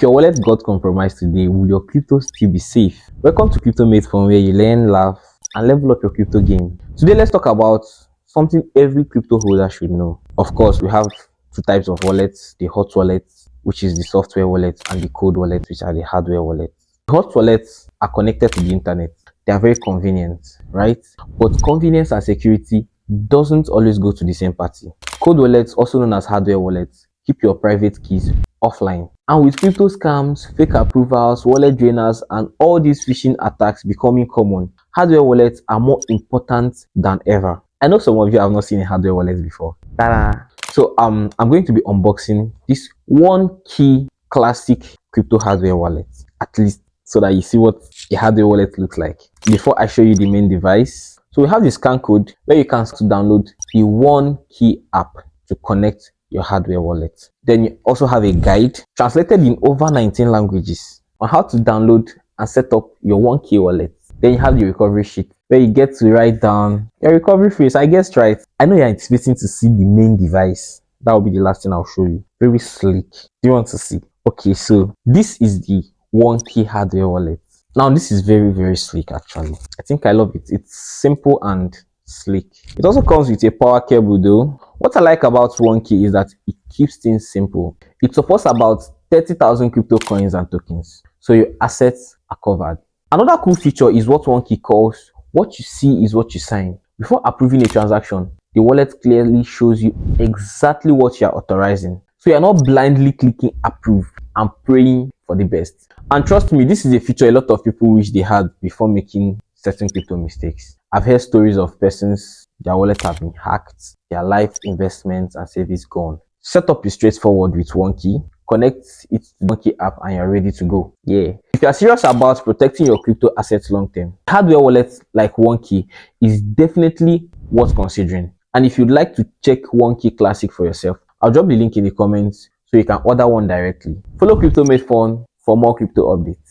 If your wallet got compromised today, will your crypto still be safe? Welcome to Crypto Mate Fun, where you learn, laugh, and level up your crypto game. Today, let's talk about something every crypto holder should know. Of course, we have two types of wallets: the hot wallet, which is the software wallet, and the cold wallet, which are the hardware wallets. The hot wallets are connected to the internet. They are very convenient, right? But convenience and security doesn't always go to the same party. Cold wallets, also known as hardware wallets, keep your private keys offline. And with crypto scams, fake approvals, wallet drainers, and all these phishing attacks becoming common, hardware wallets are more important than ever. I know some of you have not seen a hardware wallet before. Ta-da! So I'm going to be unboxing this OneKey classic crypto hardware wallet, at least so that you see what a hardware wallet looks like. Before I show you the main device, so we have the scan code where you can download the OneKey app to connect your hardware wallet. Then you also have a guide translated in over 19 languages on how to download and set up your OneKey wallet. Then you have the recovery sheet where you get to write down your recovery phrase. I guess right. I know you're anticipating to see the main device. That will be the last thing I'll show you. Very sleek. Do you want to see? Okay, so this is the OneKey hardware wallet. Now this is very sleek actually. I think I love it. It's simple and sleek. It also comes with a power cable though. What I like about OneKey is that it keeps things simple. It supports about 30,000 crypto coins and tokens, so your assets are covered. Another cool feature is what OneKey calls "what you see is what you sign." Before approving a transaction, the wallet clearly shows you exactly what you are authorizing, so you are not blindly clicking approve and praying for the best. And trust me, this is a feature a lot of people wish they had before making certain crypto mistakes. I've heard stories of persons, their wallets have been hacked, their life investments and savings gone. Setup is straightforward with OneKey. Connect it to the OneKey app and you're ready to go. Yeah. If you're serious about protecting your crypto assets long term, hardware wallets like OneKey is definitely worth considering. And if you'd like to check OneKey Classic for yourself, I'll drop the link in the comments so you can order one directly. Follow Crypto Mate Fun for more crypto updates.